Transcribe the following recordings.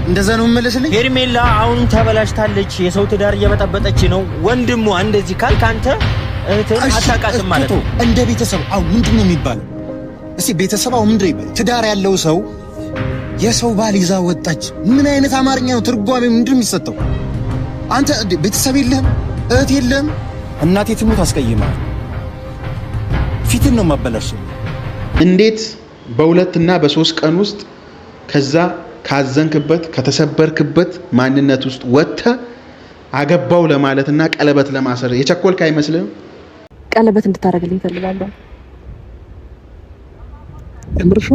እንደዛ ነው መለስልኝ። ሄርሜላ አሁን ተበላሽታለች፣ የሰው ትዳር እየበጠበጠች ነው። ወንድሙ እንደዚህ ካልክ አንተ እህትህን አታውቃትም ማለት ነው። እንደ ቤተሰብ አሁን ምንድነው የሚባለው? እስቲ ቤተሰብ አሁን ምንድነው ይባል? ትዳር ያለው ሰው የሰው ባል ይዛ ወጣች። ምን አይነት አማርኛ ነው? ትርጓሜ ምንድነው የሚሰጠው? አንተ ቤተሰብ የለህም፣ እህት የለህም። እናቴ ትሙት አስቀይማል። ፊትን ነው ማበላሽው። እንዴት በሁለትና በሶስት ቀን ውስጥ ከዛ ካዘንክበት ከተሰበርክበት ማንነት ውስጥ ወጥተህ አገባው ለማለትና ቀለበት ለማሰር የቸኮልክ አይመስልም? ቀለበት እንድታረግልኝ እፈልጋለሁ። እምርሾ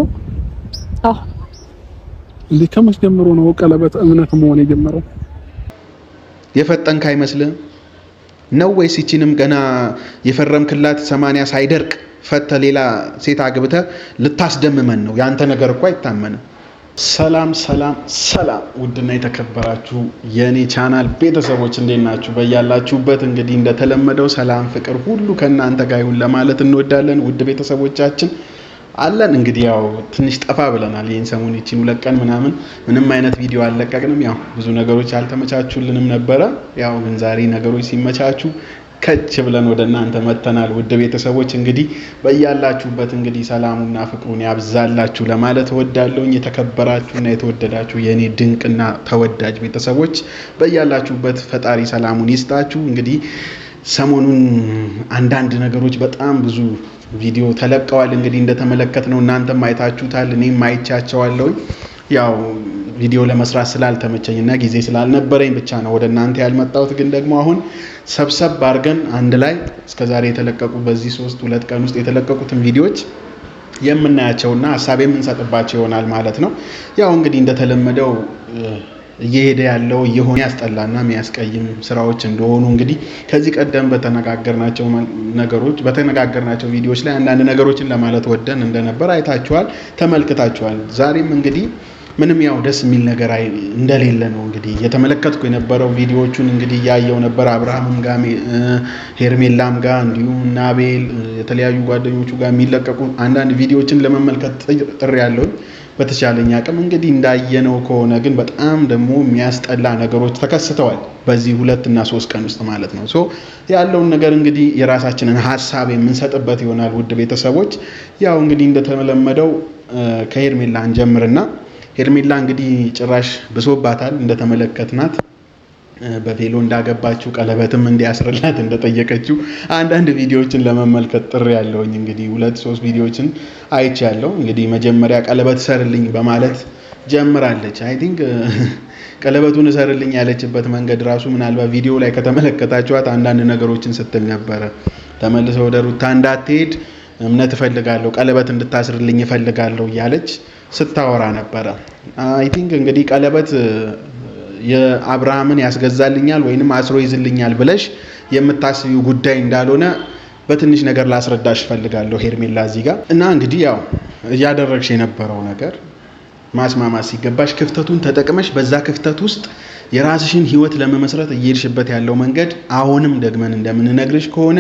አዎ። እንዴ ከመቼ ጀምሮ ነው ቀለበት እምነት መሆን የጀመረው? የፈጠንክ አይመስልም ነው ወይስ ይቺንም ገና የፈረምክላት 80 ሳይደርቅ ፈተ ሌላ ሴት አግብተ ልታስደምመን ነው? ያንተ ነገር እኮ አይታመንም። ሰላም ሰላም ሰላም! ውድና የተከበራችሁ የኔ ቻናል ቤተሰቦች እንዴት ናችሁ? በያላችሁበት እንግዲህ እንደተለመደው ሰላም ፍቅር ሁሉ ከናንተ ጋር ይሁን ለማለት እንወዳለን። ውድ ቤተሰቦቻችን አለን እንግዲህ ያው ትንሽ ጠፋ ብለናል። ይሄን ሰሞን እቺን 2 ቀን ምንም አይነት ቪዲዮ አልለቀቅንም። ያው ብዙ ነገሮች አልተመቻቹልንም ነበረ። ያው ግን ዛሬ ነገሮች ሲመቻቹ ከች ብለን ወደ እናንተ መተናል። ውድ ቤተሰቦች እንግዲህ በእያላችሁበት እንግዲህ ሰላሙና ፍቅሩን ያብዛላችሁ ለማለት እወዳለሁ። የተከበራችሁና የተወደዳችሁ የኔ ድንቅና ተወዳጅ ቤተሰቦች በእያላችሁበት ፈጣሪ ሰላሙን ይስጣችሁ። እንግዲህ ሰሞኑን አንዳንድ ነገሮች በጣም ብዙ ቪዲዮ ተለቀዋል። እንግዲህ እንደተመለከትነው እናንተም አይታችሁታል፣ እኔም አይቻቸዋለሁ። ያው ቪዲዮ ለመስራት ስላልተመቸኝና ጊዜ ስላልነበረኝ ብቻ ነው ወደ እናንተ ያልመጣሁት። ግን ደግሞ አሁን ሰብሰብ አድርገን አንድ ላይ እስከዛሬ የተለቀቁ በዚህ 2 ቀን ውስጥ የተለቀቁትን ቪዲዮዎች የምናያቸውና ሐሳብ የምንሰጥባቸው ይሆናል ማለት ነው። ያው እንግዲህ እንደተለመደው እየሄደ ያለው እየሆነ ያስጠላና የሚያስቀይም ስራዎች እንደሆኑ እንግዲህ ከዚህ ቀደም በተነጋገርናቸው ቪዲዮዎች ላይ አንዳንድ ነገሮችን ለማለት ወደን እንደነበር አይታችኋል፣ ተመልክታችኋል። ዛሬም እንግዲህ ምንም ያው ደስ የሚል ነገር እንደሌለ ነው እንግዲህ የተመለከትኩ የነበረው። ቪዲዮዎቹን እንግዲህ ያየው ነበር። አብርሃምም ጋር ሄርሜላም ጋር እንዲሁም ናቤል የተለያዩ ጓደኞቹ ጋር የሚለቀቁ አንዳንድ ቪዲዮዎችን ለመመልከት ጥሪ ያለው በተቻለኝ አቅም እንግዲህ እንዳየነው ከሆነ ግን በጣም ደግሞ የሚያስጠላ ነገሮች ተከስተዋል በዚህ 2 እና 3 ቀን ውስጥ ማለት ነው። ያለውን ነገር እንግዲህ የራሳችንን ሐሳብ የምንሰጥበት ይሆናል። ውድ ቤተሰቦች ያው እንግዲህ እንደተለመደው ከሄርሜላ እንጀምርና ሄርሜላ እንግዲህ ጭራሽ ብሶባታል። እንደተመለከትናት በቬሎ እንዳገባችው ቀለበትም እንዲያስርላት እንደጠየቀችው አንዳንድ ቪዲዮዎችን ለመመልከት ጥሪ ያለውኝ እንግዲህ 2-3 ቪዲዮዎችን አይቻለሁ። እንግዲህ መጀመሪያ ቀለበት ሰርልኝ በማለት ጀምራለች። አይ ቲንክ ቀለበቱን ሰርልኝ ያለችበት መንገድ ራሱ ምናልባት ቪዲዮ ላይ ከተመለከታችኋት አንዳንድ ነገሮችን ስትል ነበረ። ተመልሰው ወደ ሩታ እንዳትሄድ እምነት እፈልጋለሁ፣ ቀለበት እንድታስርልኝ እፈልጋለሁ እያለች ስታወራ ነበረ። አይ ቲንክ እንግዲህ ቀለበት የአብርሃምን ያስገዛልኛል ወይንም አስሮ ይዝልኛል ብለሽ የምታስቢው ጉዳይ እንዳልሆነ በትንሽ ነገር ላስረዳሽ ፈልጋለሁ ሄርሜላ እዚህ ጋር እና እንግዲህ ያው እያደረግሽ የነበረው ነገር ማስማማት ሲገባሽ ክፍተቱን ተጠቅመሽ በዛ ክፍተት ውስጥ የራስሽን ህይወት ለመመስረት እየሄድሽበት ያለው መንገድ አሁንም ደግመን እንደምንነግርሽ ከሆነ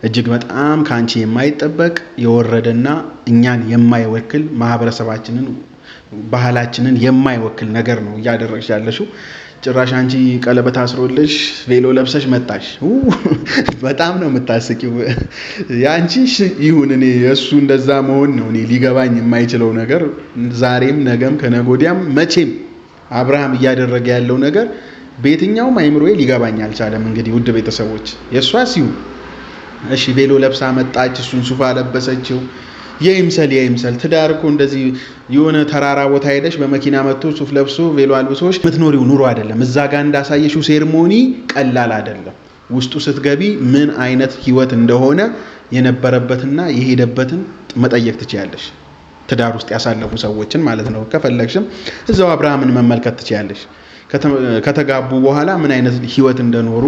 እጅግ በጣም ካንቺ የማይጠበቅ የወረደና እኛን የማይወክል ማህበረሰባችንን ባህላችንን የማይወክል ነገር ነው እያደረግሽ ያለሽው። ጭራሽ አንቺ ቀለበት አስሮልሽ ቬሎ ለብሰሽ መጣሽ። በጣም ነው የምታስቂው። ያንቺ ይሁን እኔ እሱ እንደዛ መሆን ነው እኔ ሊገባኝ የማይችለው ነገር። ዛሬም ነገም ከነጎዲያም መቼም አብርሃም እያደረገ ያለው ነገር በየትኛውም አይምሮዬ ሊገባኝ አልቻለም። እንግዲህ ውድ ቤተሰቦች የሷስ ይሁን እሺ፣ ቬሎ ለብሳ መጣች፣ እሱን ሱፋ ለበሰችው። የይምሰል ትዳር እኮ እንደዚህ የሆነ ተራራ ቦታ ሄደሽ በመኪና መጥቶ ሱፍ ለብሶ ቬሎ አልብሶሽ ምትኖሪው ኑሮ አይደለም። እዛ ጋር እንዳሳየሽው ሴርሞኒ ቀላል አይደለም። ውስጡ ስትገቢ ምን አይነት ህይወት እንደሆነ የነበረበትና የሄደበትን መጠየቅ ትችያለሽ። ትዳር ውስጥ ያሳለፉ ሰዎችን ማለት ነው። ከፈለግሽም እዛው አብርሃምን መመልከት ትችያለሽ። ከተጋቡ በኋላ ምን አይነት ህይወት እንደኖሩ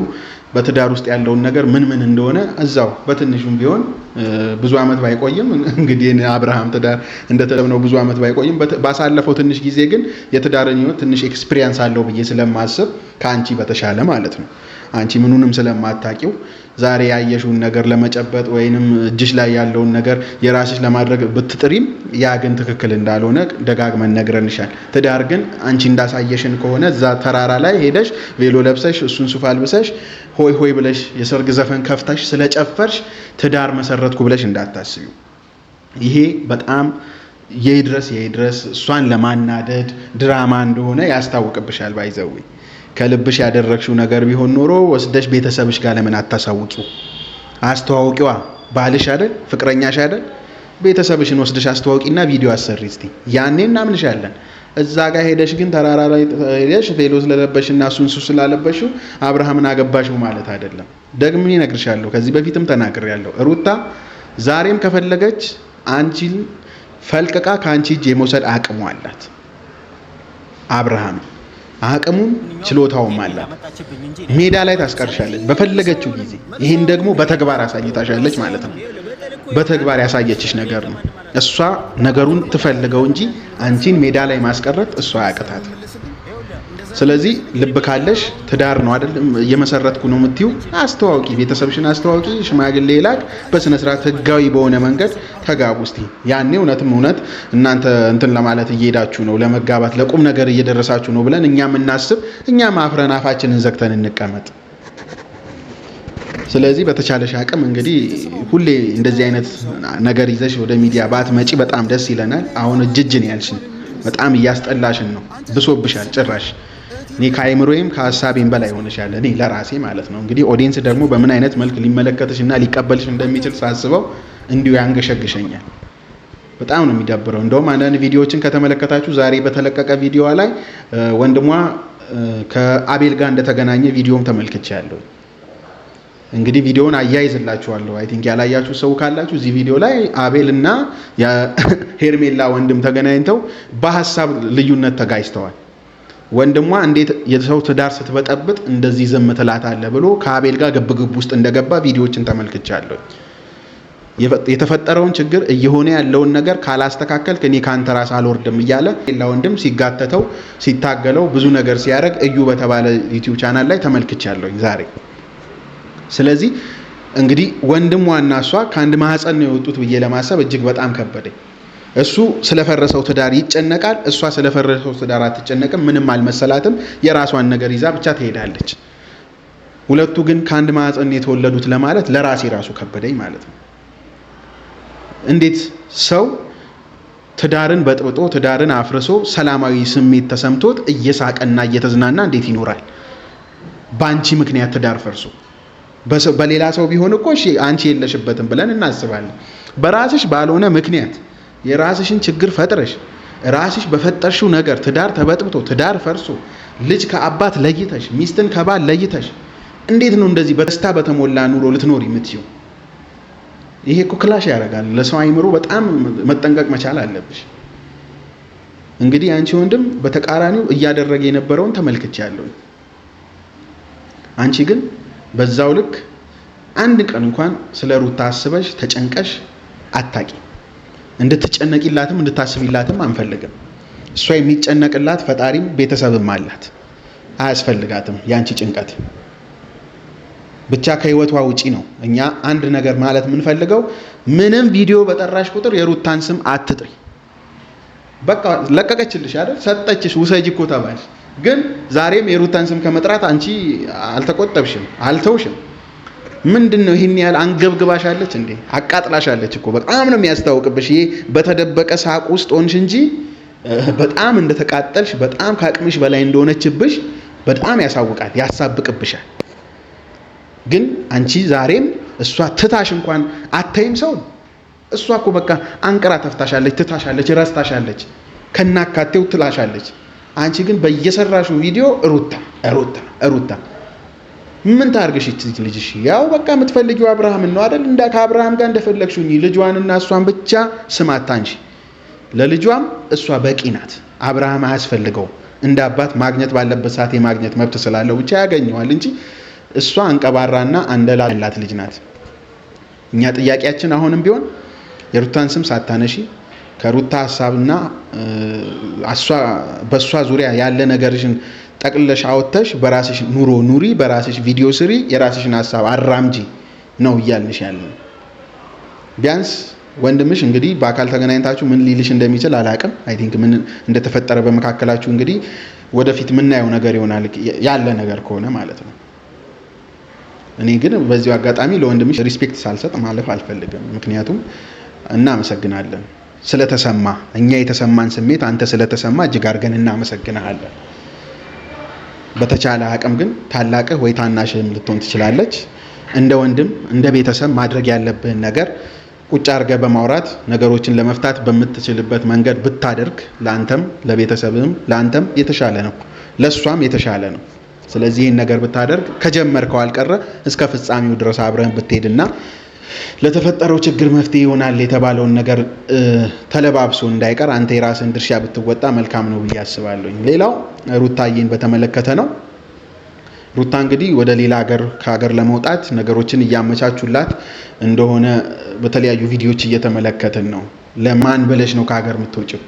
በትዳር ውስጥ ያለውን ነገር ምን እንደሆነ እዛው በትንሹም ቢሆን ብዙ አመት ባይቆይም እንግዲህ አብርሃም ትዳር እንደተለምነው ብዙ አመት ባይቆይም ባሳለፈው ትንሽ ጊዜ ግን የትዳርን ህይወት ትንሽ ኤክስፒሪየንስ አለው ብዬ ስለማስብ ከአንቺ በተሻለ ማለት ነው። አንቺ ምኑንም ስለማታቂው ዛሬ ያየሽውን ነገር ለመጨበጥ ወይንም እጅሽ ላይ ያለውን ነገር የራስሽ ለማድረግ ብትጥሪም ያ ግን ትክክል እንዳልሆነ ደጋግመን ነግረንሻል። ትዳር ግን አንቺ እንዳሳየሽን ከሆነ እዛ ተራራ ላይ ሄደሽ ቬሎ ለብሰሽ እሱን ሱፍ አልብሰሽ ሆይ ሆይ ብለሽ የሰርግ ዘፈን ከፍተሽ ስለጨፈርሽ ትዳር መሰረትኩ ብለሽ እንዳታስቢው። ይሄ በጣም የይድረስ እሷን ለማናደድ ድራማ እንደሆነ ያስታውቅብሻል። ባይዘው ከልብሽ ያደረግሽው ነገር ቢሆን ኖሮ ወስደሽ ቤተሰብሽ ጋር ለምን አታሳውቂው? አስተዋውቂዋ። ባልሽ አይደል? ፍቅረኛሽ አይደል? ቤተሰብሽን ወስደሽ አስተዋውቂና ቪዲዮ አሰሪ እስቲ፣ ያኔ እናምንሻለን። እዛ ጋር ሄደሽ ግን ተራራ ላይ ሄደሽ ቬሎ ስለለበሽና እሱን ሱፍ ስላለበሽው አብርሃምን አገባሽው ማለት አይደለም። ደግሜ እነግርሻለሁ፣ ከዚህ በፊትም ተናግሬያለሁ። ሩታ ዛሬም ከፈለገች አንቺን ፈልቅቃ ከአንቺ እጅ የመውሰድ አቅሙ አላት። አብርሃም አቅሙም ችሎታውም አላት። ሜዳ ላይ ታስቀርሻለች በፈለገችው ጊዜ። ይህን ደግሞ በተግባር አሳይታሻለች ማለት ነው። በተግባር ያሳየችሽ ነገር ነው። እሷ ነገሩን ትፈልገው እንጂ አንቺን ሜዳ ላይ ማስቀረት እሷ ያቅታት። ስለዚህ ልብ ካለሽ ትዳር ነው አይደል እየመሰረትኩ ነው የምትዩ፣ አስተዋውቂ፣ ቤተሰብሽን አስተዋውቂ፣ ሽማግሌ ላክ፣ በስነ ስርዓት ህጋዊ በሆነ መንገድ ተጋቡ እስቲ። ያኔ እውነትም እውነት እናንተ እንትን ለማለት እየሄዳችሁ ነው፣ ለመጋባት ለቁም ነገር እየደረሳችሁ ነው ብለን እኛም እናስብ፣ እኛም አፍረን አፋችንን ዘግተን እንቀመጥ። ስለዚህ በተቻለሽ አቅም እንግዲህ ሁሌ እንደዚህ አይነት ነገር ይዘሽ ወደ ሚዲያ ባትመጪ በጣም ደስ ይለናል። አሁን እጅጅን ያልሽን በጣም እያስጠላሽን ነው፣ ብሶብሻል ጭራሽ። እኔ ከአይምሮዬም ከሀሳቤም በላይ ሆነሻል፣ እኔ ለራሴ ማለት ነው። እንግዲህ ኦዲየንስ ደግሞ በምን አይነት መልክ ሊመለከትሽና ሊቀበልሽ እንደሚችል ሳስበው እንዲሁ ያንገሸግሸኛል። በጣም ነው የሚደብረው። እንደውም አንዳንድ ቪዲዮዎችን ከተመለከታችሁ ዛሬ በተለቀቀ ቪዲዮ ላይ ወንድሟ ከአቤል ጋር እንደተገናኘ ቪዲዮም ተመልክቻለሁ። እንግዲህ ቪዲዮውን አያይዝላችኋለሁ። አይ ቲንክ ያላያችሁ ሰው ካላችሁ እዚህ ቪዲዮ ላይ አቤልና የሄርሜላ ወንድም ተገናኝተው በሐሳብ ልዩነት ተጋጭተዋል። ወንድሟ እንዴት የሰው ትዳር ስትበጠብጥ እንደዚህ ዝም ትላታለህ ብሎ ከአቤል ጋር ግብግብ ውስጥ እንደገባ ቪዲዮዎችን ተመልክቻለሁ። የተፈጠረውን ችግር እየሆነ ያለውን ነገር ካላስተካከልክ እኔ ካንተ ራስ አልወርድም እያለ ሌላ ወንድም ሲጋተተው ሲታገለው ብዙ ነገር ሲያደርግ እዩ በተባለ ዩቲዩብ ቻናል ላይ ተመልክቻለሁ ዛሬ። ስለዚህ እንግዲህ ወንድሟና እሷ ከአንድ ማህፀን ነው የወጡት ብዬ ለማሰብ እጅግ በጣም ከበደኝ። እሱ ስለፈረሰው ትዳር ይጨነቃል፣ እሷ ስለፈረሰው ትዳር አትጨነቅም። ምንም አልመሰላትም። የራሷን ነገር ይዛ ብቻ ትሄዳለች። ሁለቱ ግን ከአንድ ማህፀን የተወለዱት ለማለት ለራሴ ራሱ ከበደኝ ማለት ነው። እንዴት ሰው ትዳርን በጥብጦ ትዳርን አፍርሶ ሰላማዊ ስሜት ተሰምቶት እየሳቀና እየተዝናና እንዴት ይኖራል? በአንቺ ምክንያት ትዳር ፈርሶ በሌላ ሰው ቢሆን እኮ እሺ አንቺ የለሽበትም ብለን እናስባለን። በራስሽ ባልሆነ ምክንያት የራስሽን ችግር ፈጥረሽ ራስሽ በፈጠርሽው ነገር ትዳር ተበጥብጦ ትዳር ፈርሶ ልጅ ከአባት ለይተሽ ሚስትን ከባል ለይተሽ እንዴት ነው እንደዚህ በደስታ በተሞላ ኑሮ ልትኖር የምትይው? ይሄ እኮ ክላሽ ያደርጋል። ለሰው አይምሮ በጣም መጠንቀቅ መቻል አለብሽ። እንግዲህ አንቺ ወንድም በተቃራኒው እያደረገ የነበረውን ተመልክቻለሁ። አንቺ ግን በዛው ልክ አንድ ቀን እንኳን ስለ ሩታ አስበሽ ተጨንቀሽ አታቂ። እንድትጨነቂላትም እንድታስቢላትም አንፈልግም። እሷ የሚጨነቅላት ፈጣሪም ቤተሰብም አላት። አያስፈልጋትም ያንቺ ጭንቀት። ብቻ ከህይወቷ ውጪ ነው። እኛ አንድ ነገር ማለት የምንፈልገው ምንም ቪዲዮ በጠራሽ ቁጥር የሩታን ስም አትጥሪ። በቃ ለቀቀችልሽ አይደል? ሰጠችሽ፣ ውሰጂ እኮ ተባልሽ። ግን ዛሬም የሩታን ስም ከመጥራት አንቺ አልተቆጠብሽም፣ አልተውሽም። ምንድነው ይሄን ያህል አንገብግባሻለች እንዴ? አቃጥላሻለች እኮ። በጣም ነው የሚያስታውቅብሽ። ይሄ በተደበቀ ሳቅ ውስጥ ሆንሽ እንጂ በጣም እንደተቃጠልሽ፣ በጣም ከአቅምሽ በላይ እንደሆነችብሽ በጣም ያሳውቃል፣ ያሳብቅብሻል። ግን አንቺ ዛሬም እሷ ትታሽ እንኳን አታይም ሰው። እሷ እኮ በቃ አንቅራ ተፍታሻለች፣ ትታሻለች፣ ረስታሻለች፣ ከናካቴው ትላሻለች። አንቺ ግን በየሰራሽው ቪዲዮ ሩታ ሩታ ሩታ። ምን ታርግሽ እቺ ልጅሽ? ያው በቃ የምትፈልጊው አብርሃም ነው አይደል? እንደ ከአብርሃም ጋር እንደፈለግሽው ልጇንና እሷን ብቻ ስማታ እንጂ ለልጇም እሷ በቂ ናት። አብርሃም አያስፈልገውም። እንደ አባት ማግኘት ባለበት ሰዓት የማግኘት መብት ስላለው ብቻ ያገኘዋል እንጂ እሷ አንቀባራና አንደላላት ልጅ ናት። እኛ ጥያቄያችን አሁንም ቢሆን የሩታን ስም ሳታነሺ ከሩታ ሐሳብና በሷ ዙሪያ ያለ ነገርሽን ጠቅልለሽ አወጥተሽ በራስሽ ኑሮ ኑሪ፣ በራስሽ ቪዲዮ ስሪ፣ የራስሽን ሐሳብ አራምጂ ነው እያልንሽ ያለው። ቢያንስ ወንድምሽ እንግዲህ በአካል ተገናኝታችሁ ምን ሊልሽ እንደሚችል አላቅም። አይ ቲንክ ምን እንደተፈጠረ በመካከላችሁ እንግዲህ ወደፊት ምናየው ነገር ይሆናል ያለ ነገር ከሆነ ማለት ነው። እኔ ግን በዚሁ አጋጣሚ ለወንድምሽ ሪስፔክት ሳልሰጥ ማለፍ አልፈልግም። ምክንያቱም እናመሰግናለን ስለተሰማ እኛ የተሰማን ስሜት አንተ ስለተሰማ እጅግ አድርገን እናመሰግናለን። በተቻለ አቅም ግን ታላቅህ ወይ ታናሽህም ልትሆን ትችላለች። እንደ ወንድም እንደ ቤተሰብ ማድረግ ያለብህን ነገር ቁጭ አድርገህ በማውራት ነገሮችን ለመፍታት በምትችልበት መንገድ ብታደርግ ለአንተም ለቤተሰብህም ለአንተም የተሻለ ነው፣ ለሷም የተሻለ ነው። ስለዚህ ይህን ነገር ብታደርግ ከጀመርከው አልቀረ እስከ ፍጻሜው ድረስ አብረን ብትሄድና ለተፈጠረው ችግር መፍትሄ ይሆናል የተባለውን ነገር ተለባብሶ እንዳይቀር አንተ የራስን ድርሻ ብትወጣ መልካም ነው ብዬ አስባለሁ። ሌላው ሩታዬን በተመለከተ ነው። ሩታ እንግዲህ ወደ ሌላ ከሀገር ለመውጣት ነገሮችን እያመቻቹላት እንደሆነ በተለያዩ ቪዲዮዎች እየተመለከትን ነው። ለማን ብለሽ ነው ከሀገር የምትወጪው?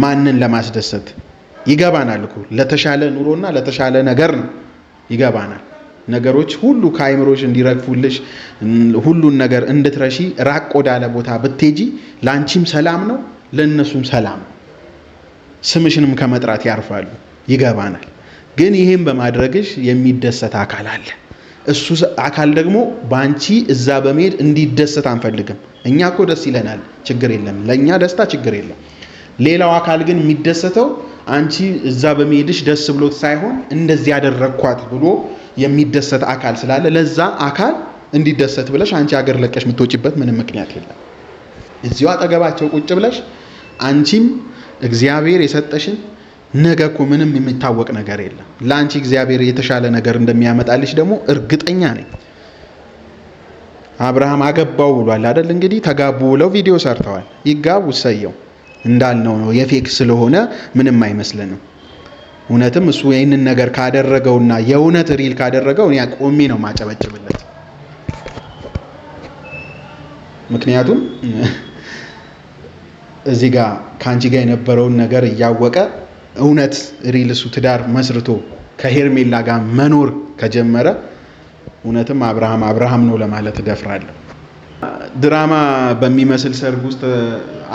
ማንን ለማስደሰት? ይገባናል እኮ ለተሻለ ኑሮና ለተሻለ ነገር ነው። ይገባናል። ነገሮች ሁሉ ከአይምሮሽ እንዲረግፉልሽ ሁሉን ነገር እንድትረሺ ራቅ ወዳለ ቦታ ብትሄጂ ለአንቺም ሰላም ነው፣ ለእነሱም ሰላም ነው። ስምሽንም ከመጥራት ያርፋሉ። ይገባናል። ግን ይሄን በማድረግሽ የሚደሰት አካል አለ። እሱ አካል ደግሞ በአንቺ እዛ በመሄድ እንዲደሰት አንፈልግም። እኛ እኮ ደስ ይለናል፣ ችግር የለም። ለእኛ ደስታ ችግር የለም። ሌላው አካል ግን የሚደሰተው አንቺ እዛ በመሄድሽ ደስ ብሎት ሳይሆን እንደዚህ ያደረግኳት ብሎ የሚደሰት አካል ስላለ ለዛ አካል እንዲደሰት ብለሽ አንቺ ሀገር ለቀሽ የምትወጪበት ምንም ምክንያት የለም። እዚሁ አጠገባቸው ቁጭ ብለሽ አንቺም እግዚአብሔር የሰጠሽን ነገ እኮ ምንም የሚታወቅ ነገር የለም። ለአንቺ እግዚአብሔር የተሻለ ነገር እንደሚያመጣልሽ ደግሞ እርግጠኛ ነኝ። አብርሃም አገባው ብሏል አይደል? እንግዲህ ተጋቡ ብለው ቪዲዮ ሰርተዋል። ይጋቡ ሰየው እንዳልነው ነው። የፌክ ስለሆነ ምንም አይመስልንም። እውነትም እሱ ይህንን ነገር ካደረገውና የእውነት ሪል ካደረገው እኔ ቆሜ ነው ማጨበጭብለት። ምክንያቱም እዚህ ጋር ከአንቺ ጋር የነበረውን ነገር እያወቀ እውነት ሪል እሱ ትዳር መስርቶ ከሄርሜላ ጋር መኖር ከጀመረ እውነትም አብርሃም ነው ለማለት እደፍራለሁ። ድራማ በሚመስል ሰርግ ውስጥ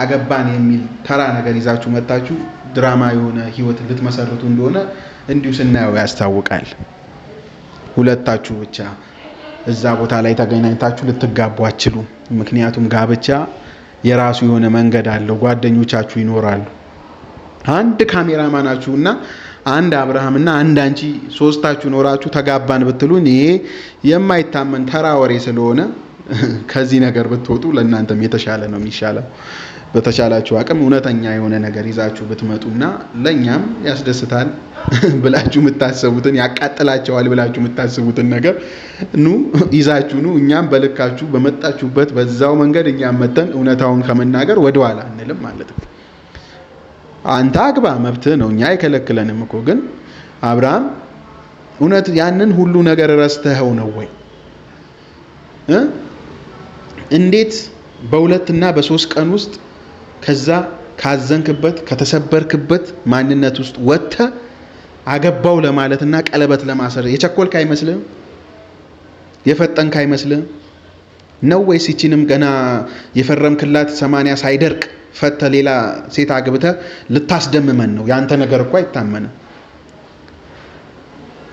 አገባን የሚል ተራ ነገር ይዛችሁ መጣችሁ ድራማ የሆነ ህይወት ልትመሰርቱ እንደሆነ እንዲሁ ስናየው ያስታውቃል። ሁለታችሁ ብቻ እዛ ቦታ ላይ ተገናኝታችሁ ልትጋቡ አትችሉ። ምክንያቱም ጋብቻ የራሱ የሆነ መንገድ አለው። ጓደኞቻችሁ ይኖራሉ። አንድ ካሜራማናችሁና አንድ አብርሃምና አንድ አንቺ ሶስታችሁ ኖራችሁ ተጋባን ብትሉን ይሄ የማይታመን ተራ ወሬ ስለሆነ ከዚህ ነገር ብትወጡ ለእናንተም የተሻለ ነው የሚሻለው። በተቻላችሁ አቅም እውነተኛ የሆነ ነገር ይዛችሁ ብትመጡና ለኛም ያስደስታል ብላችሁ የምታስቡትን ያቃጥላቸዋል ብላችሁ የምታስቡትን ነገር ይዛችሁ እኛም በልካችሁ በመጣችሁበት በዛው መንገድ እኛም መተን እውነታውን ከመናገር ወደ ኋላ አንልም ማለት ነው። አንተ አግባ መብትህ ነው፣ እኛ አይከለክለንም እኮ። ግን አብርሃም እውነት ያንን ሁሉ ነገር ረስተኸው ነው ወይ? እንዴት በሁለትና በሶስት ቀን ውስጥ ከዛ ካዘንክበት ከተሰበርክበት ማንነት ውስጥ ወጥተህ አገባው ለማለትና ቀለበት ለማሰር የቸኮልክ አይመስልህም? የፈጠንክ አይመስልህም ነው ወይስ ይቺንም ገና የፈረምክላት 80 ሳይደርቅ ፈተ ሌላ ሴት አግብተህ ልታስደምመን ነው? ያንተ ነገር እኮ አይታመንም።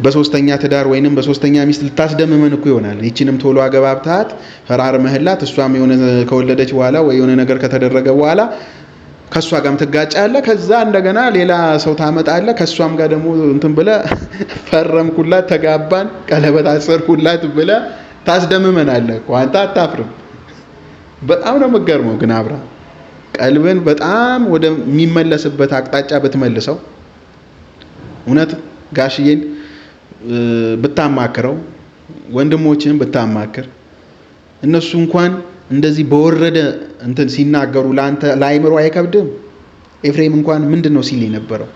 በሶስተኛ ትዳር ወይንም በሶስተኛ ሚስት ልታስደምመን እኮ ይሆናል። ይቺንም ቶሎ አገባብታት ፈራርመህላት እሷም የሆነ ከወለደች በኋላ ወይ የሆነ ነገር ከተደረገ በኋላ ከሷ ጋርም ትጋጫለህ። ከዛ እንደገና ሌላ ሰው ታመጣለህ። ከሷም ጋር ደግሞ እንትን ብለህ ፈረምኩላት፣ ተጋባን፣ ቀለበት አሰርኩላት ብለህ ታስደምመናለህ እኮ። አንተ አታፍርም? በጣም ነው የምትገርመው። ግን አብርሃም ቀልብን በጣም ወደሚመለስበት አቅጣጫ ብትመልሰው እውነት ጋሽዬን ብታማክረው ወንድሞችን ብታማክር እነሱ እንኳን እንደዚህ በወረደ እንትን ሲናገሩ ለአንተ ለአይምሮ አይከብድም? ኤፍሬም እንኳን ምንድነው ሲል የነበረው?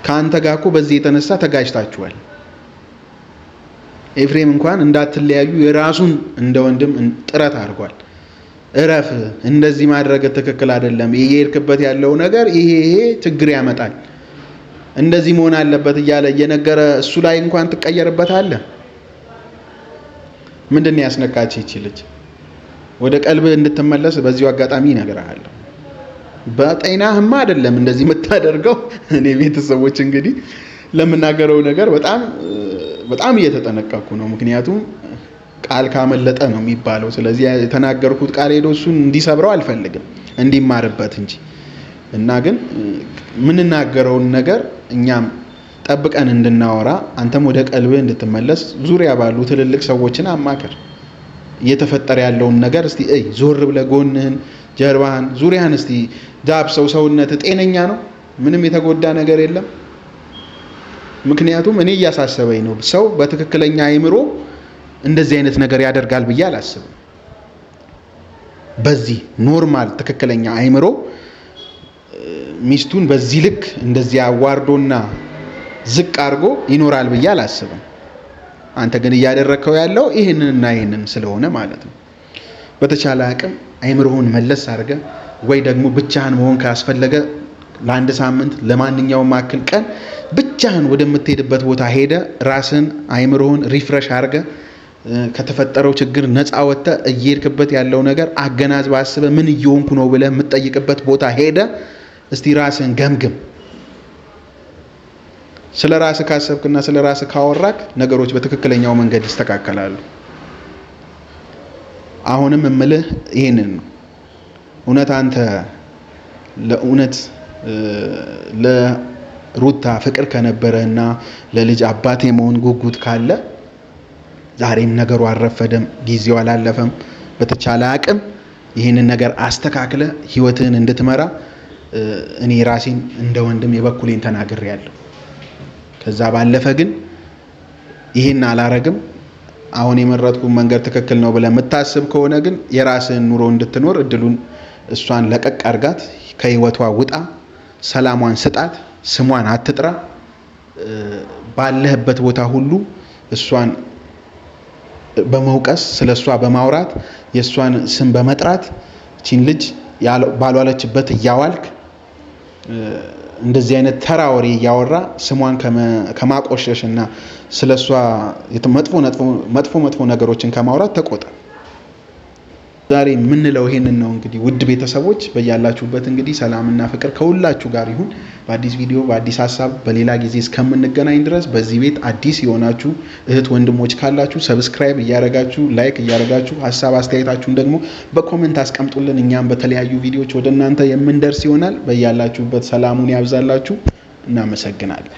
ካንተ ጋር እኮ በዚህ የተነሳ ተጋጭታችኋል። ኤፍሬም እንኳን እንዳትለያዩ የራሱን እንደ ወንድም ጥረት አድርጓል። እረፍ፣ እንደዚህ ማድረግ ትክክል አይደለም፣ ይሄ የሄድክበት ያለው ነገር ይሄ ችግር ያመጣል፣ እንደዚህ መሆን አለበት እያለ እየነገረ እሱ ላይ እንኳን ትቀየርበታለህ። ምንድነው ያስነካች ይችላል ወደ ቀልብ እንድትመለስ በዚሁ አጋጣሚ እነግርሃለሁ። በጤናህማ አይደለም እንደዚህ የምታደርገው። እኔ ቤተሰቦች እንግዲህ ለምናገረው ነገር በጣም እየተጠነቀቅኩ ነው። ምክንያቱም ቃል ካመለጠ ነው የሚባለው። ስለዚህ የተናገርኩት ቃል ሄዶ እሱን እንዲሰብረው አልፈልግም እንዲማርበት እንጂ እና ግን ምንናገረውን ነገር እኛም ጠብቀን እንድናወራ አንተም ወደ ቀልብህ እንድትመለስ ዙሪያ ባሉ ትልልቅ ሰዎችን አማክር። እየተፈጠረ ያለውን ነገር እስቲ ዞር ብለህ ጎንህን፣ ጀርባህን፣ ዙሪያህን እስቲ ዳብሰው። ሰውነት ጤነኛ ነው? ምንም የተጎዳ ነገር የለም? ምክንያቱም እኔ እያሳሰበኝ ነው። ሰው በትክክለኛ አይምሮ እንደዚህ አይነት ነገር ያደርጋል ብዬ አላስብም። በዚህ ኖርማል ትክክለኛ አይምሮ ሚስቱን በዚህ ልክ እንደዚህ አዋርዶና ዝቅ አድርጎ ይኖራል ብዬ አላስብም። አንተ ግን እያደረከው ያለው ይሄንንና ይሄንን ስለሆነ ማለት ነው። በተቻለ አቅም አይምሮህን መለስ አድርገ ወይ ደግሞ ብቻህን መሆን ካስፈለገ ለአንድ ሳምንት ለማንኛውም አክል ቀን ብቻህን ወደምትሄድበት ቦታ ሄደ ራስን አይምሮህን ሪፍሬሽ አድርገ ከተፈጠረው ችግር ነፃ ወጥተህ እየሄድክበት ያለው ነገር አገናዝበህ አስበህ ምን እየሆንኩ ነው ብለህ የምትጠይቅበት ቦታ ሄደ እስቲ ራስን ገምግም። ስለ ራስህ ካሰብክና ስለ ራስህ ካወራክ ነገሮች በትክክለኛው መንገድ ይስተካከላሉ። አሁንም እምልህ ይሄንን ነው። እውነት አንተ ለእውነት ለሩታ ፍቅር ከነበረና ለልጅ አባቴ መሆን ጉጉት ካለ ዛሬም ነገሩ አልረፈደም፣ ጊዜው አላለፈም። በተቻለ አቅም ይሄንን ነገር አስተካክለ ህይወትህን እንድትመራ እኔ ራሴን እንደ ወንድም የበኩሌን ተናግሬያለሁ። ከዛ ባለፈ ግን ይሄን አላረግም አሁን የመረጥኩት መንገድ ትክክል ነው ብለህ የምታስብ ከሆነ ግን የራስህን ኑሮ እንድትኖር እድሉን እሷን ለቀቅ አድርጋት፣ ከህይወቷ ውጣ፣ ሰላሟን ስጣት፣ ስሟን አትጥራ። ባለህበት ቦታ ሁሉ እሷን በመውቀስ ስለሷ በማውራት የሷን ስም በመጥራት እቺን ልጅ ባልዋለችበት እያዋልክ እንደዚህ አይነት ተራ ወሬ እያወራ ስሟን ከማቆሸሽና ስለሷ መጥፎ ነገሮችን ከማውራት ተቆጣ። ዛሬ የምንለው ይሄንን ነው። እንግዲህ ውድ ቤተሰቦች በያላችሁበት እንግዲህ ሰላምና ፍቅር ከሁላችሁ ጋር ይሁን። በአዲስ ቪዲዮ በአዲስ ሀሳብ በሌላ ጊዜ እስከምንገናኝ ድረስ በዚህ ቤት አዲስ የሆናችሁ እህት ወንድሞች ካላችሁ ሰብስክራይብ እያረጋችሁ ላይክ እያረጋችሁ ሀሳብ አስተያየታችሁን ደግሞ በኮሜንት አስቀምጡልን። እኛም በተለያዩ ቪዲዮዎች ወደ እናንተ የምንደርስ ይሆናል። በያላችሁበት ሰላሙን ያብዛላችሁ። እናመሰግናለን።